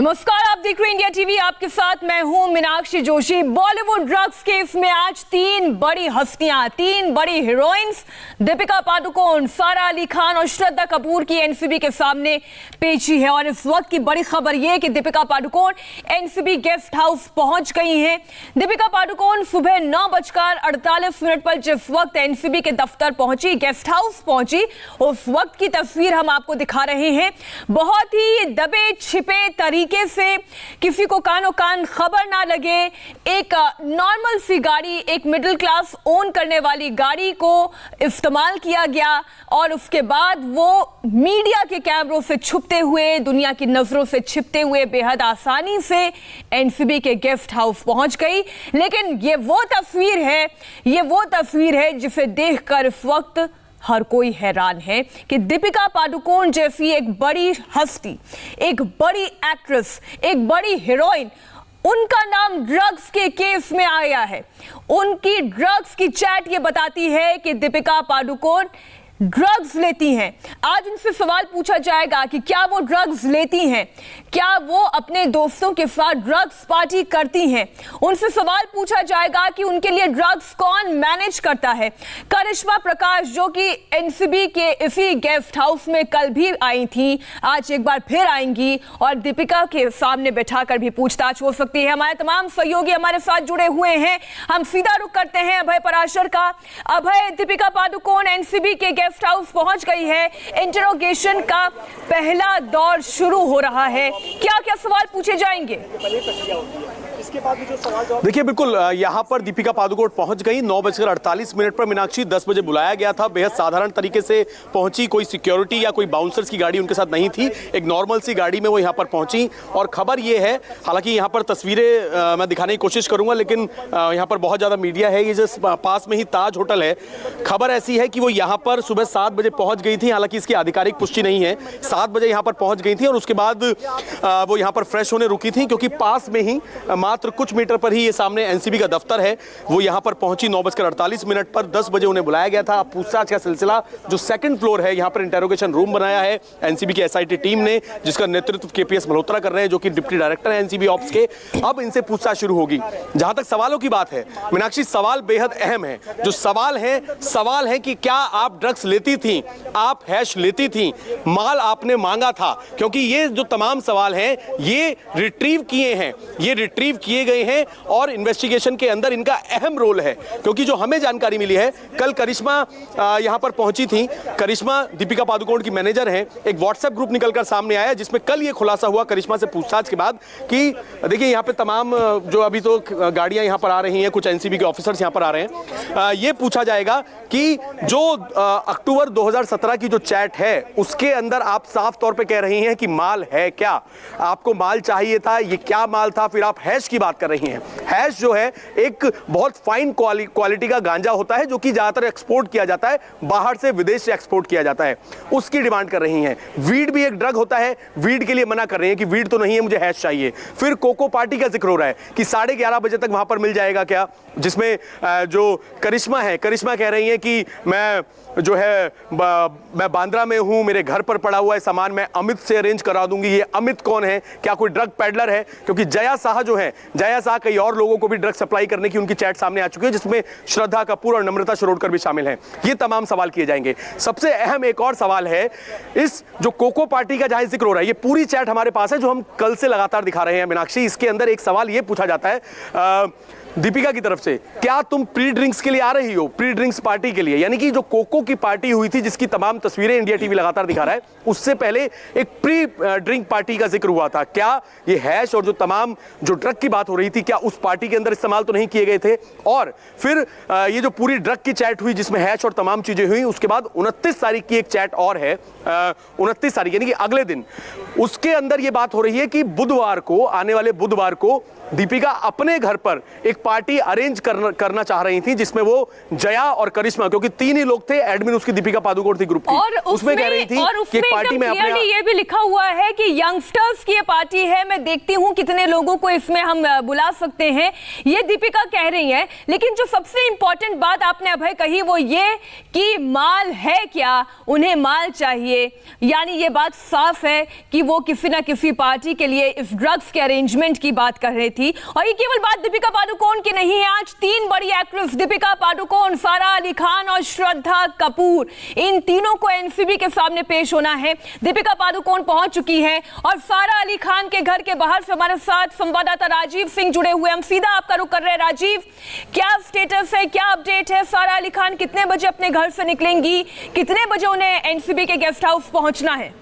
नमस्कार, आप देख रहे हैं इंडिया टीवी। आपके साथ मैं हूं मीनाक्षी जोशी। बॉलीवुड ड्रग्स केस में आज तीन बड़ी हस्तियां, तीन बड़ी हीरोइंस दीपिका पादुकोण, सारा अली खान और श्रद्धा कपूर की एनसीबी के सामने पेशी है। और इस वक्त की बड़ी खबर यह कि Deepika Padukone NCB guest house पहुंच गई हैं। दीपिका पादुकोण सुबह 9:48 पर जिस वक्त एनसीबी के दफ्तर पहुंची, गेस्ट हाउस पहुंची, उस वक्त की तस्वीर हम आपको दिखा रहे हैं। बहुत ही दबे छिपे तरीके से, किसी को कानो कान खबर ना लगे, एक नॉर्मल सी गाड़ी, एक मिडिल क्लास ओन करने वाली गाड़ी को इस्तेमाल किया गया और उसके बाद वो मीडिया के कैमरों से छुपते हुए, दुनिया की नजरों से छिपते हुए बेहद आसानी से एनसीबी के गेस्ट हाउस पहुंच गई। लेकिन ये वो तस्वीर है जिसे देखकर इस वक्त हर कोई हैरान है कि दीपिका पादुकोण जैसी एक बड़ी हस्ती, एक बड़ी एक्ट्रेस, एक बड़ी हीरोइन, उनका नाम ड्रग्स के केस में आया है। उनकी ड्रग्स की चैट ये बताती है कि दीपिका पादुकोण ड्रग्स लेती हैं। आज उनसे सवाल पूछा जाएगा कि क्या वो ड्रग्स लेती हैं, क्या वो अपने दोस्तों के साथ ड्रग्स पार्टी करती हैं। उनसे सवाल पूछा जाएगा कि उनके लिए ड्रग्स कौन मैनेज करता है। करिश्मा प्रकाश, जो कि एनसीबी के इसी गेस्ट हाउस में कल भी आई थी, आज एक बार फिर आएंगी और दीपिका के सामने बैठाकर भी पूछताछ हो सकती है। हमारे तमाम सहयोगी हमारे साथ जुड़े हुए हैं। हम सीधा रुख करते हैं अभय पराशर का। अभय, दीपिका पादुकोण एनसीबी के गेस्ट हाउस पहुंच गई है, इंटरोगेशन का पहला दौर शुरू हो रहा है। क्या क्या सवाल पूछे जाएंगे? देखिए, बिल्कुल यहाँ पर दीपिका पादुकोण पहुंच गई 9:48 पर। मीनाक्षी 10 बजे बुलाया गया था, बेहद साधारण तरीके से पहुंची, कोई सिक्योरिटी या कोई बाउंसर्स की गाड़ी उनके साथ नहीं थी, एक नॉर्मल सी गाड़ी में वो यहाँ पर पहुंची। और खबर ये है, हालांकि यहाँ पर तस्वीरें मैं दिखाने की कोशिश करूंगा, लेकिन यहाँ पर बहुत ज़्यादा मीडिया है। ये जो पास में ही ताज होटल है, खबर ऐसी है कि वो यहाँ पर सुबह 7 बजे पहुँच गई थी। हालांकि इसकी आधिकारिक पुष्टि नहीं है, 7 बजे यहाँ पर पहुँच गई थी और उसके बाद वो यहाँ पर फ्रेश होने रुकी थी, क्योंकि पास में ही मात्र कुछ मीटर पर ही ये सामने एनसीबी का दफ्तर है। वो यहाँ पर पहुंची 9:48 पर। 10 बजे उन्हें बुलाया गया था। पूछताछ का सिलसिला जो सेकंड फ्लोर है, यहाँ पर इंटरोगेशन रूम बनाया है एनसीबी की एसआईटी टीम ने, जिसका नेतृत्व केपीएस मल्होत्रा कर रहे हैं, जो कि डिप्टी डायरेक्टर है एनसीबी ऑप्स के। अब इनसे पूछताछ शुरू होगी। जहां तक सवालों की बात है मीनाक्षी, सवाल बेहद अहम है। जो सवाल है कि क्या आप ड्रग्स लेती थी, आप हैश लेती थी, माल आपने मांगा था? क्योंकि ये जो तमाम सवाल हैं ये रिट्रीव किए गए हैं और इन्वेस्टिगेशन के अंदर इनका अहम रोल है। क्योंकि जो हमें जानकारी मिली है, कल करिश्मा यहां पर पहुंची थी। करिश्मा दीपिका पादुकोण की मैनेजर हैं। एक व्हाट्सएप ग्रुप निकलकर सामने आया, जिसमें कल ये खुलासा हुआ करिश्मा से पूछताछ के बाद कि देखिए, यहाँ पे तमाम जो अभी तो गाड़ियां यहां पर आ रही हैं, कुछ एनसीबी के ऑफिसर्स यहां पर आ रहे हैं। ये पूछा जाएगा कि जो अक्टूबर 2017 की जो चैट है, उसके अंदर आप साफ तौर पर कह रही हैं कि माल है क्या, आपको माल चाहिए था, ये क्या माल था? फिर आप हैश की बात कर रही हैं। हैश जो है एक बहुत फाइन क्वालिटी का गांजा होता है, जो कि ज्यादातर एक्सपोर्ट किया जाता है, बाहर से, विदेश से एक्सपोर्ट किया जाता है, उसकी डिमांड कर रही हैं। वीड भी एक ड्रग होता है, वीड के लिए मना कर रही हैं कि वीड तो नहीं है, मुझे हैश चाहिए। फिर कोको पार्टी का जिक्र हो रहा है कि 11:30 बजे तक वहां पर मिल जाएगा क्या, जिसमें जो करिश्मा कह रही है कि मैं बांद्रा में हूं, मेरे घर पर पड़ा हुआ है सामान, मैं अमित से अरेंज करा दूंगी। ये अमित कौन है? क्या कोई ड्रग पेडलर है? क्योंकि जया शाह जो है, जया शाह कई और लोगों को भी ड्रग सप्लाई करने की उनकी चैट सामने आ चुकी है, जिसमें श्रद्धा कपूर और नम्रता शिरोडकर भी शामिल हैं। ये तमाम सवाल किए जाएंगे। सबसे अहम एक और सवाल है, इस जो कोको पार्टी का जहां जिक्र हो रहा है, ये पूरी चैट हमारे पास है, जो हम कल से लगातार दिखा रहे हैं मीनाक्षी। इसके अंदर एक सवाल ये पूछा जाता है दीपिका की तरफ से, क्या तुम प्री ड्रिंक्स के लिए आ रही हो, प्री ड्रिंक्स पार्टी के लिए? यानी कि जो कोको की पार्टी हुई थी, जिसकी तमाम तस्वीरें इंडिया टीवी लगातार दिखा रहा है, उससे पहले एक प्री ड्रिंक पार्टी का जिक्र हुआ था। क्या ये हैश और जो तमाम जो ड्रग की बात हो रही थी, क्या उस पार्टी के अंदर इस्तेमाल तो नहीं किए गए थे? और फिर ये जो पूरी ड्रग की चैट हुई, जिसमें हैश और तमाम चीजें हुई, उसके बाद 29 तारीख की एक चैट और है, 29 तारीख यानी कि अगले दिन, उसके अंदर ये बात हो रही है कि बुधवार को, आने वाले बुधवार को दीपिका अपने घर पर एक पार्टी अरेंज करना चाह रही थी, जिसमें वो जया और करिश्मा, क्योंकि 3 ही लोग थे, एडमिन उसकी दीपिका पादुकोण थी ग्रुप की, और उसमें कह रही थी कि पार्टी में अपने ये भी लिखा हुआ है कि यंगस्टर्स की ये पार्टी है, मैं देखती हूं कितने लोगों को इसमें हम बुला सकते हैं, ये दीपिका कह रही है। लेकिन जो सबसे इंपॉर्टेंट बात आपने अभय कही वो ये कि माल है क्या, उन्हें माल चाहिए, यानी ये बात साफ है कि वो किसी ना किसी पार्टी के लिए इस ड्रग्स के अरेंजमेंट की बात कर रही थी। और ये केवल बात दीपिका पादुकोण की नहीं है, आज 3 बड़ी एक्ट्रेस दीपिका पादुकोण, सारा अली खान और श्रद्धा कपूर, इन तीनों को एनसीबी के सामने पेश होना है। दीपिका पादुकोण पहुंच चुकी है और सारा अली खान के घर के बाहर से हमारे साथ संवाददाता राजीव सिंह जुड़े हुए, हम सीधा आपका रुख कर रहे हैं। राजीव, क्या स्टेटस है, क्या अपडेट है? सारा अली खान कितने बजे अपने घर से निकलेंगी, कितने बजे उन्हें एनसीबी के गेस्ट हाउस पहुंचना है?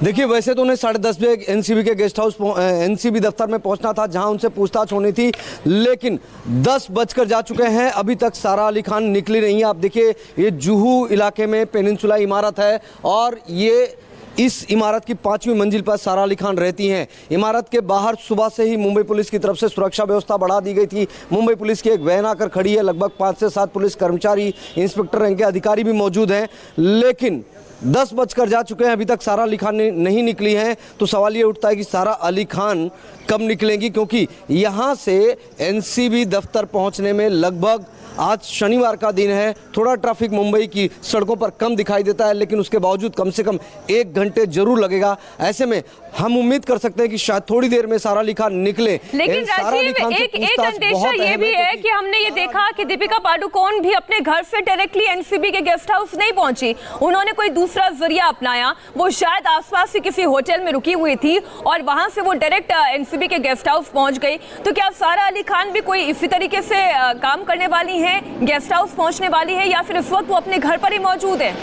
देखिए, वैसे तो उन्हें 10:30 बजे एनसीबी के गेस्ट हाउस एनसीबी दफ्तर में पहुंचना था, जहां उनसे पूछताछ होनी थी, लेकिन 10 बजकर जा चुके हैं, अभी तक सारा अली खान निकली नहीं है। आप देखिए, ये जुहू इलाके में पेनिनसुला इमारत है और ये इस इमारत की 5वीं मंजिल पर सारा अली खान रहती हैं। इमारत के बाहर सुबह से ही मुंबई पुलिस की तरफ से सुरक्षा व्यवस्था बढ़ा दी गई थी। मुंबई पुलिस की एक वैन आकर खड़ी है, लगभग 5 से 7 पुलिस कर्मचारी, इंस्पेक्टर रैंक के अधिकारी भी मौजूद हैं, लेकिन 10 बजकर जा चुके हैं, अभी तक सारा अली खान नहीं निकली हैं। तो सवाल ये उठता है कि सारा अली खान कब निकलेंगी, क्योंकि यहाँ से एनसीबी दफ्तर पहुँचने में लगभग, आज शनिवार का दिन है, थोड़ा ट्रैफिक मुंबई की सड़कों पर कम दिखाई देता है, लेकिन उसके बावजूद कम से कम 1 घंटे जरूर लगेगा। ऐसे में हम उम्मीद कर सकते हैं कि शायद थोड़ी देर में सारा अली खान निकले। लेकिन राजीव, एक अंदेशा ये भी है कि हमने ये देखा कि दीपिका पादुकोण भी अपने घर से डायरेक्टली एनसीबी के गेस्ट हाउस नहीं पहुंची, उन्होंने कोई दूसरा जरिया अपनाया। वो शायद आसपास ही किसी होटल में रुकी हुई थी और वहां से वो डायरेक्ट एनसीबी के गेस्ट हाउस पहुंच गई। तो क्या सारा अली खान भी कोई इसी तरीके से काम करने वाली है, गेस्ट हाउस पहुंचने वाली है, या फिर इस वक्त वो अपने घर पर ही मौजूद है?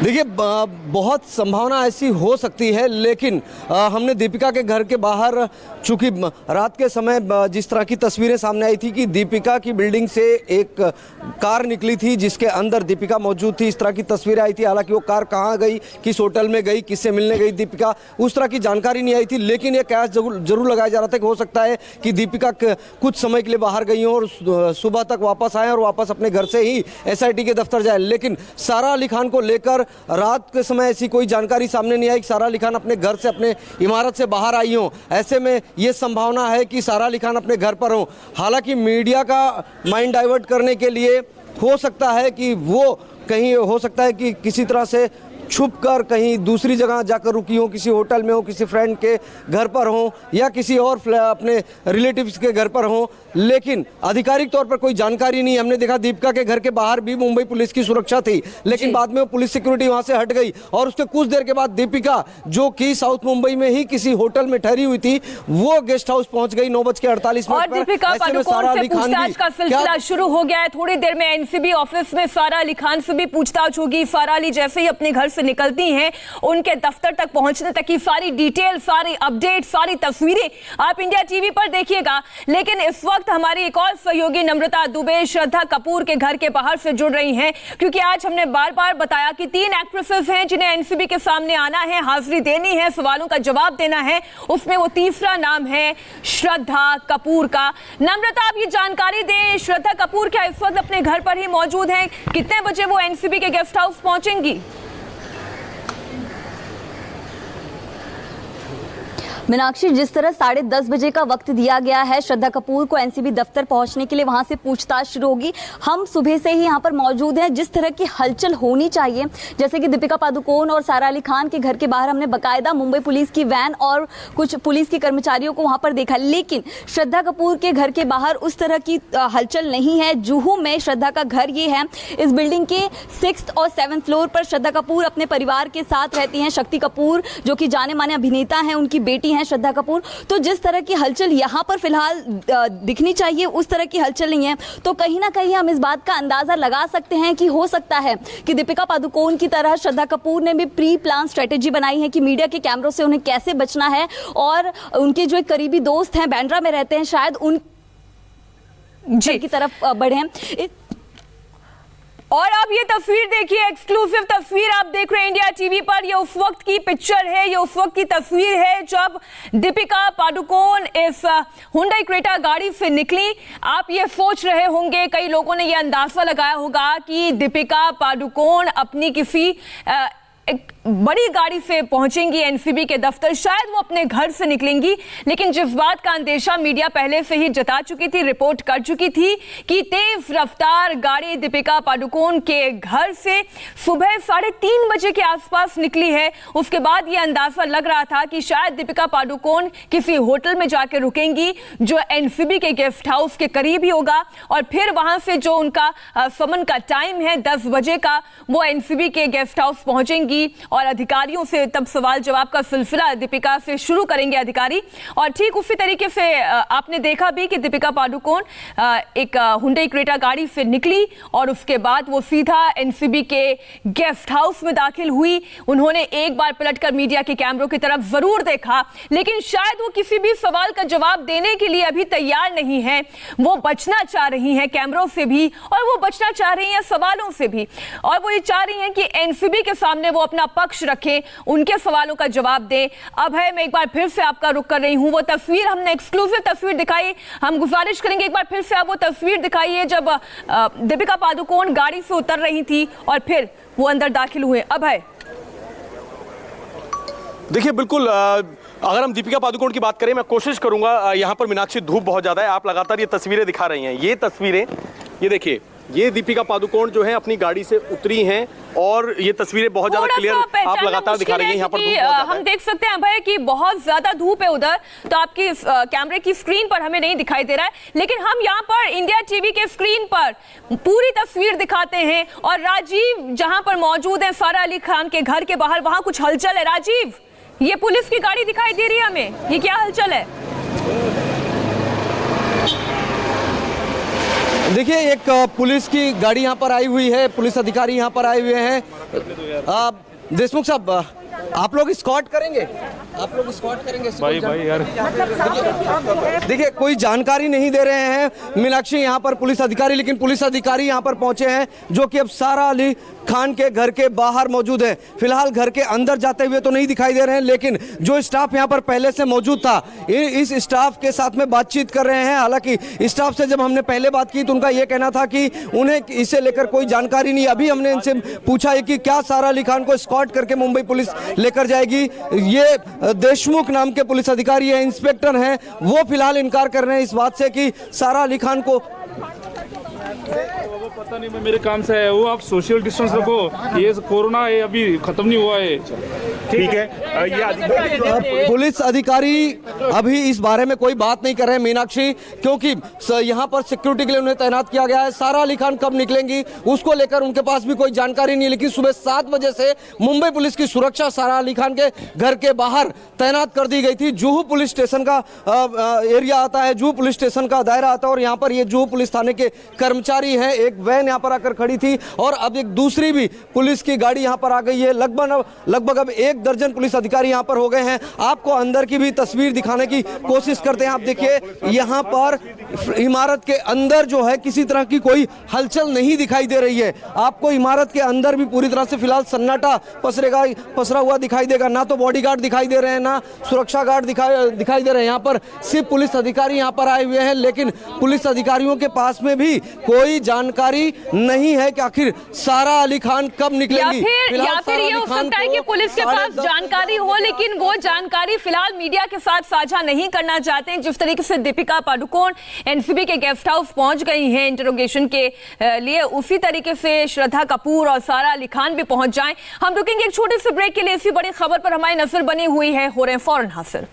देखिए, बहुत संभावना ऐसी हो सकती है, लेकिन हमने दीपिका के घर के बाहर, चूंकि रात के समय जिस तरह की तस्वीरें सामने आई थी कि दीपिका की बिल्डिंग से एक कार निकली थी जिसके अंदर दीपिका मौजूद थी, इस तरह की तस्वीरें आई थी। हालांकि वो कार कहाँ गई, किस होटल में गई, किससे मिलने गई दीपिका, उस तरह की जानकारी नहीं आई थी। लेकिन ये कयास जरूर लगाया जा रहा था कि हो सकता है कि दीपिका कुछ समय के लिए बाहर गई हो और सुबह तक वापस आए और वापस अपने घर से ही एसआईटी के दफ्तर जाए। लेकिन सारा अली खान को लेकर रात के समय ऐसी कोई जानकारी सामने नहीं आई कि सारा अली खान अपने घर से, अपने इमारत से बाहर आई हो। ऐसे में ये संभावना है कि सारा अली खान अपने घर पर हो। हालांकि मीडिया का माइंड डाइवर्ट करने के लिए हो सकता है कि वो कहीं, हो सकता है कि किसी तरह से छुपकर कहीं दूसरी जगह जाकर रुकी हो, किसी होटल में हो, किसी फ्रेंड के घर पर हो, या किसी और अपने रिलेटिव्स के घर पर हो, लेकिन आधिकारिक तौर पर कोई जानकारी नहीं। हमने देखा दीपिका के घर के बाहर भी मुंबई पुलिस की सुरक्षा थी, लेकिन बाद में वो पुलिस सिक्योरिटी वहां से हट गई और उसके कुछ देर के बाद दीपिका, जो कि साउथ मुंबई में ही किसी होटल में ठहरी हुई थी, वो गेस्ट हाउस पहुंच गई 9:48 और दीपिका पादुकोण से पूछताछ का सिलसिला शुरू हो गया है। थोड़ी देर में एनसीबी ऑफिस में सारा अली खान से भी पूछताछ होगी। सारा अली जैसे ही अपने घर से निकलती हैं, उनके दफ्तर तक पहुंचने तक की सारी डिटेल, सारी अपडेट, सारी तस्वीरें आप इंडिया टीवी पर देखिएगा। लेकिन इस वक्त हमारी एक और सहयोगी नम्रता दुबे श्रद्धा कपूर के घर के बाहर से जुड़ रही हैं, क्योंकि आज हमने बार बार बताया कि 3 एक्ट्रेसेस हैं जिन्हें एनसीबी के सामने आना है, हाजिरी देनी है, सवालों का जवाब देना है। उसमें वो तीसरा नाम है श्रद्धा कपूर का। नम्रता, आप ये जानकारी दें, श्रद्धा कपूर क्या इस वक्त अपने घर पर ही मौजूद हैं? कितने बजे वो एनसीबी के गेस्ट हाउस पहुंचेंगी? मीनाक्षी, जिस तरह 10:30 बजे का वक्त दिया गया है श्रद्धा कपूर को एनसीबी दफ्तर पहुंचने के लिए, वहां से पूछताछ शुरू होगी। हम सुबह से ही यहां पर मौजूद हैं। जिस तरह की हलचल होनी चाहिए, जैसे कि दीपिका पादुकोण और सारा अली खान के घर के बाहर हमने बकायदा मुंबई पुलिस की वैन और कुछ पुलिस के कर्मचारियों को वहां पर देखा, लेकिन श्रद्धा कपूर के घर के बाहर उस तरह की हलचल नहीं है। जुहू में श्रद्धा का घर ये है। इस बिल्डिंग के 6th और 7th फ्लोर पर श्रद्धा कपूर अपने परिवार के साथ रहती हैं। शक्ति कपूर, जो कि जाने माने अभिनेता हैं, उनकी बेटी हैं श्रद्धा कपूर। तो जिस तरह की हलचल यहां पर फिलहाल दिखनी चाहिए, उस तरह की हलचल नहीं है। तो कहीं ना कहीं हम इस बात का अंदाजा लगा सकते हैं कि हो सकता है कि दीपिका पादुकोण की तरह श्रद्धा कपूर ने भी प्री प्लान स्ट्रेटेजी बनाई है कि मीडिया के कैमरों से उन्हें कैसे बचना है, और उनके जो एक करीबी दोस्त हैं, बांद्रा में रहते हैं, शायद उन की तरफ बढ़े। और अब ये तस्वीर देखिए, एक्सक्लूसिव तस्वीर आप देख रहे हैं इंडिया टीवी पर। ये उस वक्त की पिक्चर है, ये उस वक्त की तस्वीर है जब दीपिका पादुकोण इस हुंडई क्रेटा गाड़ी से निकली। आप ये सोच रहे होंगे, कई लोगों ने ये अंदाजा लगाया होगा कि दीपिका पादुकोण अपनी किसी एक बड़ी गाड़ी से पहुंचेंगी एनसीबी के दफ्तर, शायद वो अपने घर से निकलेंगी। लेकिन जिस बात का अंदेशा मीडिया पहले से ही जता चुकी थी, रिपोर्ट कर चुकी थी कि तेज रफ्तार गाड़ी दीपिका पादुकोण के घर से सुबह 3:30 बजे के आसपास निकली है। उसके बाद ये अंदाजा लग रहा था कि शायद दीपिका पादुकोण किसी होटल में जाके रुकेंगी जो एनसीबी के गेस्ट हाउस के करीब ही होगा, और फिर वहां से जो उनका समन का टाइम है 10 बजे का, वो एनसीबी के गेस्ट हाउस पहुंचेंगी और अधिकारियों से तब सवाल जवाब का सिलसिला दीपिका से शुरू करेंगे अधिकारी। और ठीक उसी तरीके से आपने देखा भी कि दीपिका पादुकोण एक हुंडई क्रेटा गाड़ी से निकली और उसके बाद वो सीधा एनसीबी के गेस्ट हाउस में दाखिल हुई। उन्होंने एक बार पलटकर मीडिया के कैमरों की तरफ जरूर देखा, लेकिन शायद वो किसी भी सवाल का जवाब देने के लिए अभी तैयार नहीं है। वो बचना चाह रही हैं कैमरों से भी, और वो बचना चाह रही हैं सवालों से भी, और वो ये चाह रही हैं कि एनसीबी के सामने वो अपना पक्ष रखें, उनके सवालों का जवाब दें। अब है, मैं एक बार फिर से आपका रुख कर रही हूं, वो तस्वीर हमने एक्सक्लूसिव तस्वीर दिखाई। हम गुजारिश करेंगे एक बार फिर से आप वो तस्वीर दिखाइए जब दीपिका पादुकोण गाड़ी से उतर रही थी और फिर वो अंदर दाखिल हुए। अब है, देखिए बिल्कुल, अगर हम दीपिका पादुकोण की बात करें, मैं कोशिश करूंगा, यहाँ पर मीनाक्षी धूप बहुत ज़्यादा है, आप लगातार ये तस्वीरें दिखा रही हैं। ये तस्वीरें, ये देखिए, ये दीपिका पादुकोण जो है अपनी गाड़ी से उतरी हैं और ये तस्वीरें बहुत ज्यादा क्लियर आप लगातार दिखा रही हैं। यहाँ पर हम देख सकते हैं भैया कि बहुत ज्यादा धूप है उधर, तो आपकी कैमरे की स्क्रीन पर हमें नहीं दिखाई दे रहा है, लेकिन हम यहाँ पर इंडिया टीवी के स्क्रीन पर पूरी तस्वीर दिखाते हैं। और राजीव जहाँ पर मौजूद है सारा अली खान के घर के बाहर, वहां कुछ हलचल है। राजीव, ये पुलिस की गाड़ी दिखाई दे रही है हमें, ये क्या हलचल है? देखिए, एक पुलिस की गाड़ी यहाँ पर आई हुई है, पुलिस अधिकारी यहाँ पर आए हुए हैं। देशमुख साहब, आप लोग स्कॉट करेंगे? आप लोग स्कॉट करेंगे? भाई यार, देखिए, कोई जानकारी नहीं दे रहे हैं मीनाक्षी यहाँ पर पुलिस अधिकारी, लेकिन पुलिस अधिकारी यहाँ पर पहुंचे हैं जो कि अब सारा अली खान के घर के बाहर मौजूद है। फिलहाल घर के अंदर जाते हुए तो नहीं दिखाई दे रहे हैं, लेकिन जो स्टाफ यहाँ पर पहले से मौजूद था, इस स्टाफ के साथ में बातचीत कर रहे हैं। हालांकि स्टाफ से जब हमने पहले बात की तो उनका यह कहना था कि उन्हें इसे लेकर कोई जानकारी नहीं। अभी हमने इनसे पूछा है कि क्या सारा अली खान को स्कॉट करके मुंबई पुलिस लेकर जाएगी। ये देशमुख नाम के पुलिस अधिकारी है, इंस्पेक्टर हैं, वो फिलहाल इनकार कर रहे हैं इस बात से कि सारा अली खान को पता नहीं, मैं मेरे काम से है वो, आप सोशल डिस्टेंस रखो, ये कोरोना है अभी खत्म नहीं हुआ है। ठीक है, ये पुलिस अधिकारी अभी इस बारे में कोई बात नहीं कर रहे हैं मीनाक्षी, क्योंकि यहाँ पर सिक्योरिटी के लिए उन्हें तैनात किया गया है। सारा अली खान कब निकलेंगी उसको लेकर उनके पास भी कोई जानकारी नहीं है, लेकिन सुबह 7 बजे से मुंबई पुलिस की सुरक्षा सारा अली खान के घर के बाहर तैनात कर दी गई थी। जुहू पुलिस स्टेशन का एरिया आता है, जुहू पुलिस स्टेशन का दायरा आता है, और यहाँ पर ये जुहू पुलिस थाने के कर्मचारी हैं। एक वैन यहाँ पर आकर खड़ी थी और अब एक दूसरी भी पुलिस की गाड़ी यहाँ पर आ गई है। लगभग अब 1 दर्जन पुलिस अधिकारी यहाँ पर हो गए हैं। आपको अंदर की भी तस्वीर दिखाने की कोशिश करते हैं। आप देखिए, यहाँ पर इमारत के अंदर जो है किसी तरह की कोई हलचल नहीं दिखाई दे रही है। आपको इमारत के अंदर भी पूरी तरह से फिलहाल सन्नाटा पसरा हुआ दिखाई देगा। ना तो बॉडीगार्ड दिखाई दे रहे हैं, ना सुरक्षा गार्ड दिखाई दे रहे हैं। यहाँ पर सिर्फ पुलिस अधिकारी यहाँ पर आए हुए हैं, लेकिन पुलिस अधिकारियों के पास में भी कोई जानकारी नहीं है कि आखिर सारा अली खान कब निकलेंगी। या फिर ये हो सकता है कि पुलिस के पास जानकारी हो, लेकिन वो जानकारी फिलहाल मीडिया के साथ साझा नहीं करना चाहते हैं। जिस तरीके से दीपिका पादुकोण एनसीबी के गेस्ट हाउस पहुंच गई हैं इंटरोगेशन के लिए, उसी तरीके से श्रद्धा कपूर और सारा अली खान भी पहुंच जाएं। हम रुकेंगे एक छोटे से ब्रेक के लिए। इसी बड़ी खबर पर हमारी नजर बनी हुई है, हो रहे हैं फौरन हासिल।